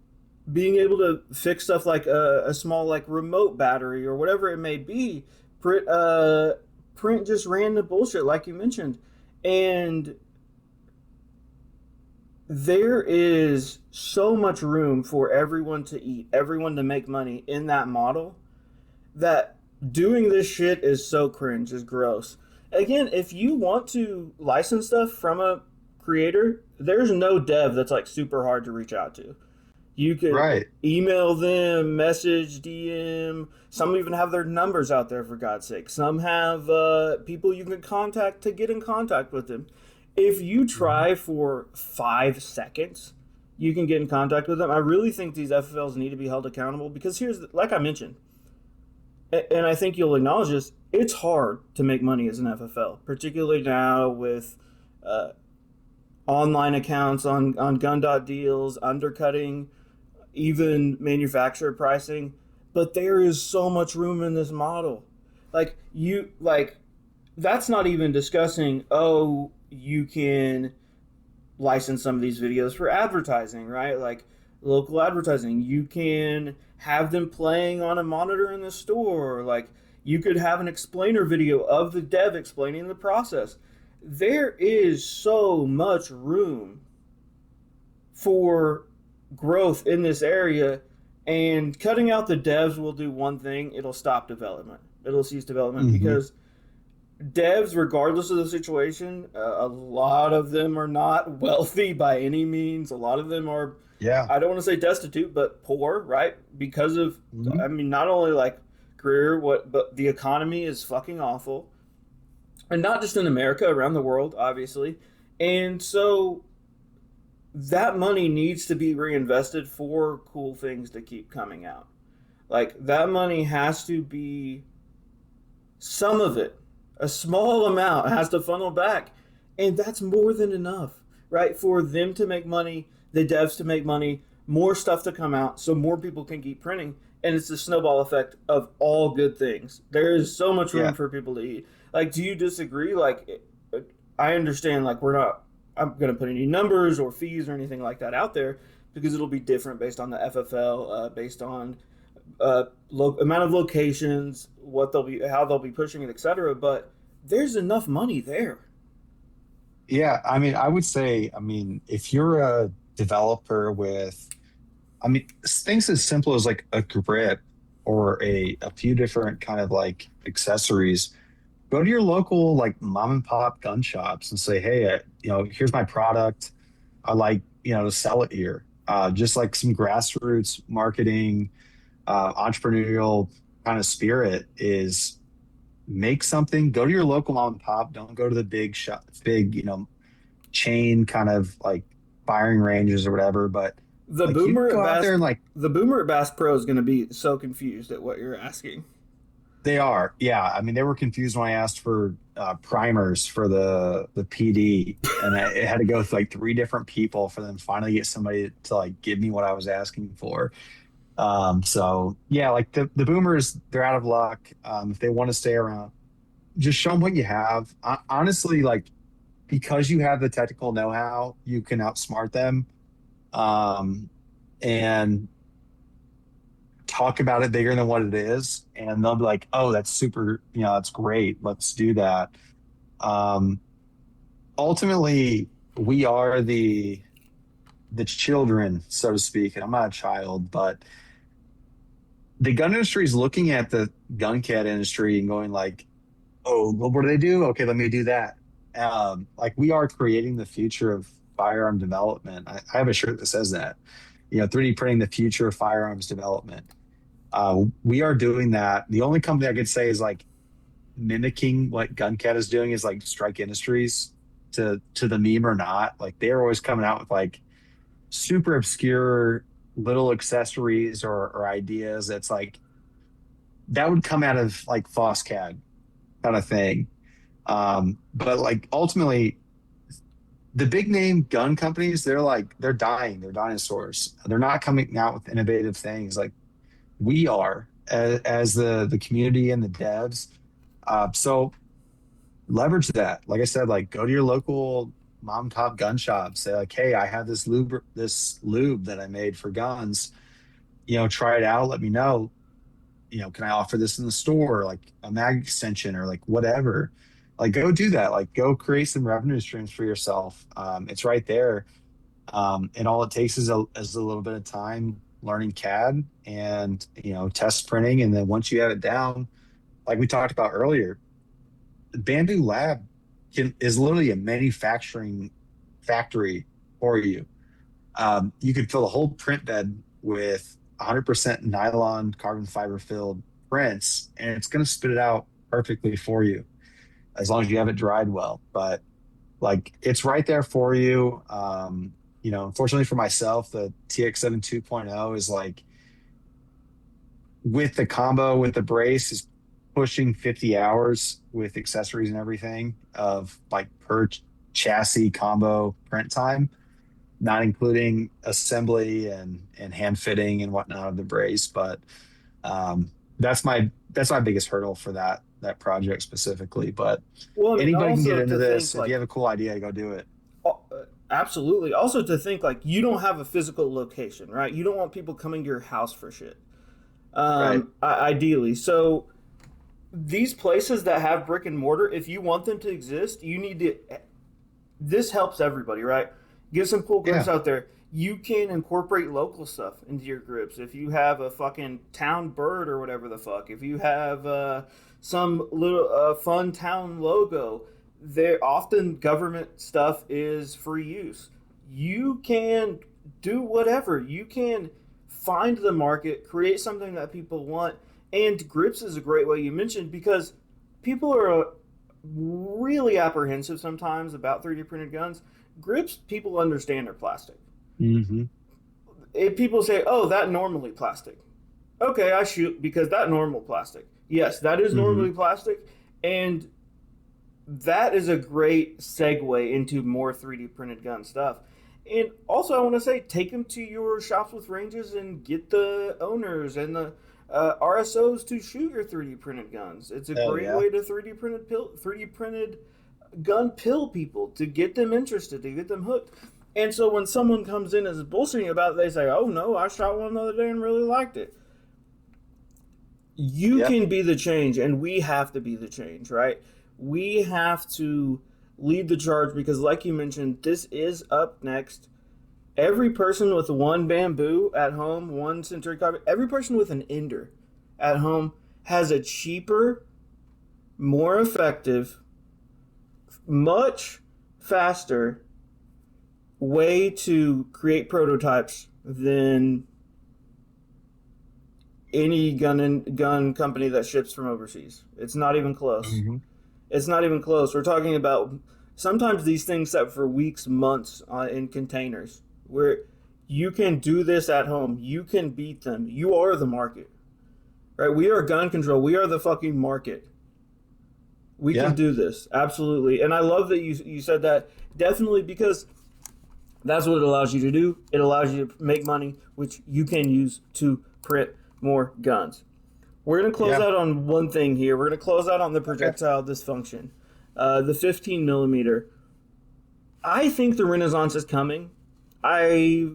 being able to fix stuff like a small like remote battery or whatever it may be, print just random bullshit like you mentioned, and there is so much room for everyone to eat, everyone to make money in that model, that doing this shit is so cringe, is gross. again, if you want to license stuff from a creator, there's no dev that's like super hard to reach out to. You could Right. email them, message, DM. Some even have their numbers out there, for God's sake. Some have people you can contact to get in contact with them. If you Mhm. try for 5 seconds, you can get in contact with them. I really think these FFLs need to be held accountable because like I mentioned, and I think you'll acknowledge this, it's hard to make money as an FFL, particularly now with uh, online accounts on gun dot deals, undercutting even manufacturer pricing, but there is so much room in this model. Like that's not even discussing, oh, you can license some of these videos for advertising, right? Like local advertising. You can have them playing on a monitor in the store. Like you could have an explainer video of the dev explaining the process. There is so much room for growth in this area, and cutting out the devs will do one thing: it'll stop development. It'll cease development Hmm. because devs, regardless of the situation, a lot of them are not wealthy by any means. A lot of them are, Yeah. I don't want to say destitute, but poor, right? Because of, Hmm. I mean, not only like career, but the economy is fucking awful, and not just in America, around the world, obviously. And so that money needs to be reinvested for cool things to keep coming out. Like that money has to be, some of it, a small amount has to funnel back, and that's more than enough, right? For them to make money, the devs to make money, more stuff to come out, so more people can keep printing, and it's the snowball effect of all good things. There is so much room Yeah. for people to eat. Like, do you disagree? Like, I understand. Like, we're not. I'm going to put any numbers or fees or anything like that out there because it'll be different based on the FFL, based on amount of locations, what they'll be, how they'll be pushing it, etc. But there's enough money there. Yeah. I mean, I would say, I mean, if you're a developer with, I mean, things as simple as like a grip or a few different kind of like accessories, go to your local like mom and pop gun shops and say, hey, here's my product. I like, to sell it here. Just like some grassroots marketing, entrepreneurial kind of spirit is make something, go to your local mom and pop. Don't go to the big shop, big, chain kind of like firing ranges or whatever. But The like you boomer go at out there Bass, and like the boomer at Bass Pro is going to be so confused at what you're asking. they are. Yeah. I mean, they were confused when I asked for primers for the PD, and it had to go through like three different people for them to finally get somebody to like give me what I was asking for. So yeah, like the boomers, they're out of luck. If they want to stay around, just show them what you have. Honestly, like because you have the technical know-how, you can outsmart them. Um, and talk about it bigger than what it is, and they'll be like, "Oh, that's super, that's great. Let's do that." Um, Ultimately, we are the children, so to speak. And I'm not a child, but the gun industry is looking at the gun cat industry and going like, "Oh, well, what do they do? Okay, let me do that." Like we are creating the future of firearm development. I have a shirt that says that. 3D printing the future of firearms development. We are doing that. The only company I could say is like mimicking what GunCat is doing is like Strike Industries to the meme or not. Like they're always coming out with like super obscure little accessories or ideas that's like that would come out of like FOSCAD kind of thing. But like ultimately the big name gun companies, they're dying. They're dinosaurs. They're not coming out with innovative things like we are as the community and the devs. So leverage that. Like I said, like go to your local mom and pop gun shop. Say like, hey, I have this lube that I made for guns. Try it out. Let me know. Can I offer this in the store, like a mag extension or like whatever? Like go do that. Like go create some revenue streams for yourself. It's right there. And all it takes is a little bit of time learning CAD and test printing. And then once you have it down, like we talked about earlier, Bamboo Lab is literally a manufacturing factory for you. You could fill a whole print bed with 100% nylon carbon fiber filled prints, and it's going to spit it out perfectly for you as long as you have it dried well. But like it's right there for you. Unfortunately for myself, the TX7 2.0 is like with the combo with the brace is pushing 50 hours with accessories and everything of like per chassis combo print time, not including assembly and hand fitting and whatnot of the brace. But that's my biggest hurdle for that project specifically. But Well, I mean, anybody can get also into to think this. If you like, have a cool idea, go do it. absolutely. Also to think like you don't have a physical location, right? You don't want people coming to your house for shit. Right. Ideally, so these places that have brick and mortar, if you want them to exist, you need to. This helps everybody, right? Get some cool groups Yeah. out there. You can incorporate local stuff into your groups. If you have a fucking town bird or whatever the fuck, if you have some little fun town logo, there often government stuff is free use. You can do whatever. You can find the market, create something that people want, and grips is a great way you mentioned because people are really apprehensive sometimes about 3D printed guns. Grips, people understand are plastic. Hmm. If people say, "Oh, that normally plastic," okay, I shoot because that normal plastic. Yes, that is Hmm. normally plastic, and that is a great segue into more 3D printed gun stuff. And also, I want to say, take them to your shops with ranges and get the owners and the RSOs to shoot your 3D printed guns. It's a Oh great yeah. way to 3D printed gun pill people to get them interested, to get them hooked. And so when someone comes in as bullshitting about it, they say, "Oh no, I shot one the other day and really liked it." You Yeah. can be the change, and we have to be the change, right? We have to lead the charge because, like you mentioned, this is up next. Every person with one bamboo at home, one century carpet, every person with an ender at home has a cheaper, more effective, much faster way to create prototypes than any gun company that ships from overseas. It's not even close. Hmm. It's not even close. We're talking about sometimes these things set for weeks, months in containers where you can do this at home. You can beat them. You are the market, right? We are gun control. We are the fucking market. We can Yeah. do this absolutely, and I love that you said that definitely because that's what it allows you to do. It allows you to make money, which you can use to print more guns. We're going to close Yeah. out on one thing here. We're going to close out on the Okay. projectile dysfunction. The 15 millimeter. I think the Renaissance is coming. I,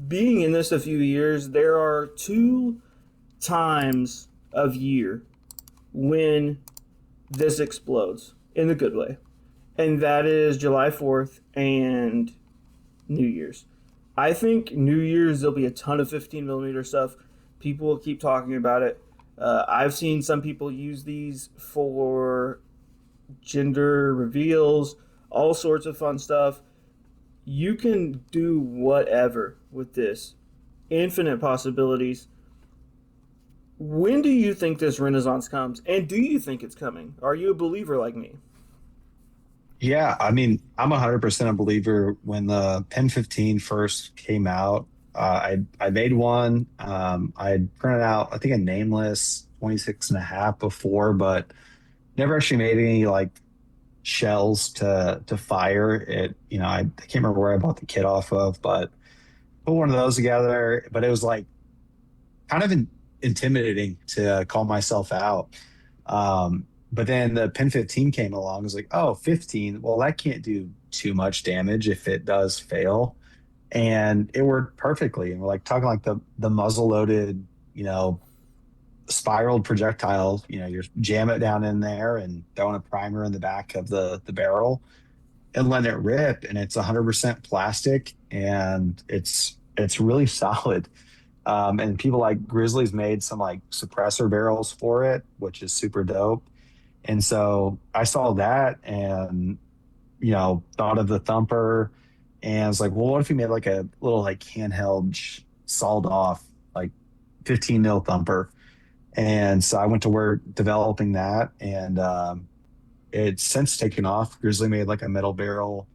being in this a few years, there are two times of year when this explodes in the good way, and that is July 4th and New Year's. I think New Year's there'll be a ton of 15 millimeter stuff. People will keep talking about it. I've seen some people use these for gender reveals, all sorts of fun stuff. You can do whatever with this. Infinite possibilities. When do you think this renaissance comes? And do you think it's coming? Are you a believer like me? Yeah, I mean, I'm 100% a believer when the Pen 15 first came out. I made one. I had printed out, I think, a nameless 26 and a half before, but never actually made any like shells to fire it. I can't remember where I bought the kit off of, but put one of those together. But it was like kind of intimidating to call myself out. But then the Pen 15 came along. I was like, oh, 15. Well, that can't do too much damage if it does fail. And it worked perfectly. And we're like talking like the muzzle loaded, spiraled projectile. You jam it down in there and throwing a primer in the back of the barrel and letting it rip. And it's 100% plastic and it's really solid. And people like Grizzlies made some like suppressor barrels for it, which is super dope. And so I saw that and, thought of the thumper and I was like, well, what if we made like a little like handheld sawed off like 15 mil thumper? And so I went to work developing that and it's since taken off. Grizzly made like a metal barrel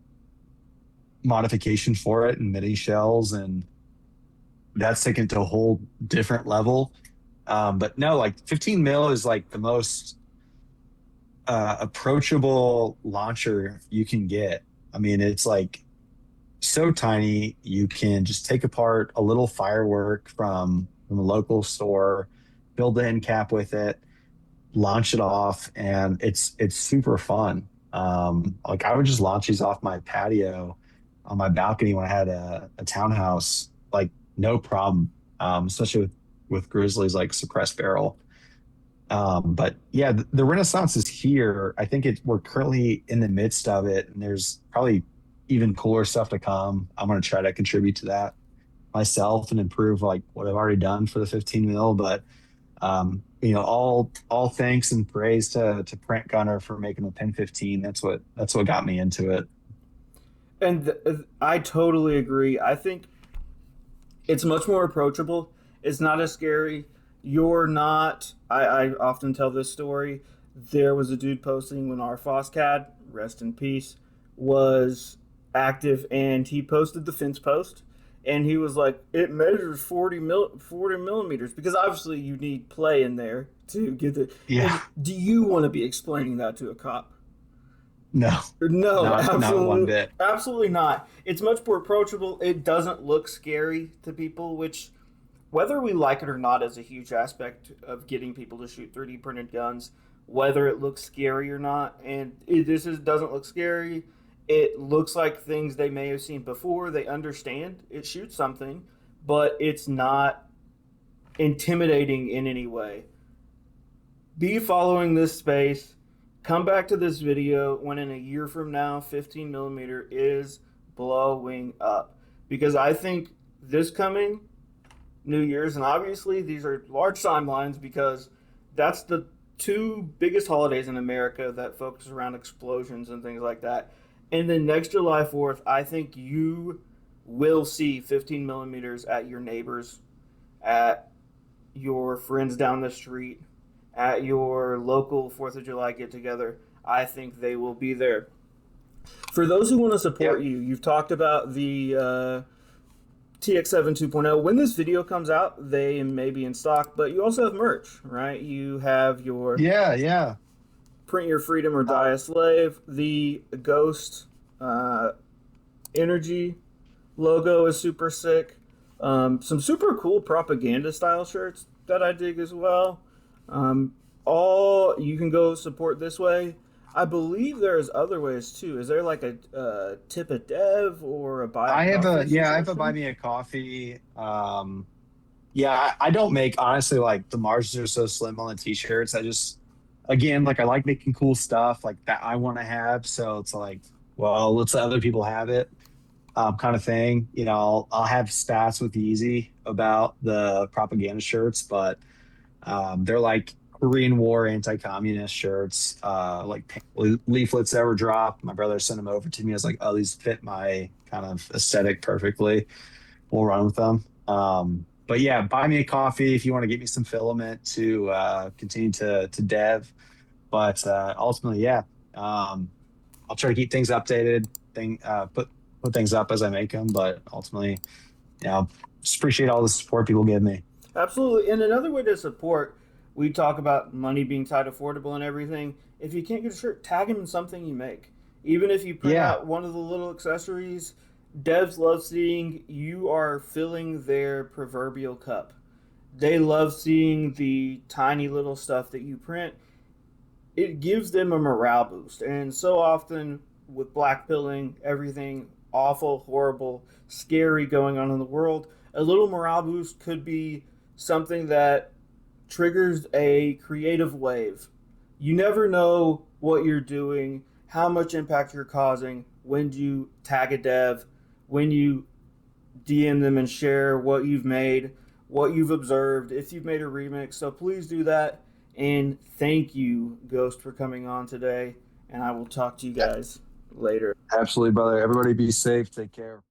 modification for it and mini shells and that's taken it to a whole different level. But no, like 15 mil is like the most approachable launcher you can get. I mean, it's like so tiny. You can just take apart a little firework from a local store, build the end cap with it, launch it off, and it's super fun. Like I would just launch these off my patio on my balcony when I had a townhouse, like no problem. Especially with Grizzlies like suppressed barrel. But yeah, the Renaissance is here. I think we're currently in the midst of it, and there's probably even cooler stuff to come. I'm going to try to contribute to that myself and improve like what I've already done for the 15 mil. But all thanks and praise to Print Gunner for making the Pin 15. That's what got me into it. And I totally agree. I think it's much more approachable. It's not as scary. You're not. I often tell this story. There was a dude posting when our Foscad, rest in peace, was active, and he posted the fence post, and he was like, "It measures 40 millimeters," because obviously you need play in there to get the. And Yeah, do you want to be explaining that to a cop? no, No, not one absolutely, bit. absolutely not. It's much more approachable. It doesn't look scary to people, which, whether we like it or not, is a huge aspect of getting people to shoot 3D printed guns. Whether it looks scary or not, and doesn't look scary. It looks like things they may have seen before. They understand it shoots something, but it's not intimidating in any way. Be following this space. Come back to this video when in a year from now, 15 millimeter is blowing up. Because I think this coming New Year's, and obviously these are large timelines because that's the two biggest holidays in America that focus around explosions and things like that. And then next July 4th, I think you will see 15 millimeters at your neighbors, at your friends down the street, at your local 4th of July get together. I think they will be there. For those who want to support Yep. you, you've talked about the TX7 2.0. When this video comes out, they may be in stock, but you also have merch, right? You have your Yeah, yeah. Print Your Freedom or Die a Slave. The Ghost uh, Energy logo is super sick. Some super cool propaganda style shirts that I dig as well. All you can go support this way. I believe there's other ways too. Is there like a tip a dev or a buy a coffee I have a buy suggestion? me a coffee. Yeah, I don't make honestly like the margins are so slim on the t-shirts. I just again like I like making cool stuff like that I want to have. So it's like, well, let's let other people have it, kind of thing. I'll have spats with Yeezy about the propaganda shirts, but they're like Korean War anti-communist shirts, like leaflets that were dropped. My brother sent them over to me. I was like, oh, these fit my kind of aesthetic perfectly. We'll run with them. But yeah, buy me a coffee if you want to get me some filament to continue to dev. But ultimately, yeah, I'll try to keep things updated. Put things up as I make them. But ultimately, just appreciate all the support people give me. Absolutely. And another way to support, we talk about money being tied affordable and everything. If you can't get a shirt, tag them in something you make. Even if you print Yeah, out one of the little accessories, devs love seeing you are filling their proverbial cup. They love seeing the tiny little stuff that you print. It gives them a morale boost. And so often with blackpilling, everything awful, horrible, scary going on in the world, a little morale boost could be something that triggers a creative wave. You never know what you're doing, how much impact you're causing when you tag a dev, when you DM them and share what you've made, what you've observed, if you've made a remix. So please do that. And thank you, Ghost, for coming on today. And I will talk to you guys later. Absolutely, brother. Everybody be safe. Take care.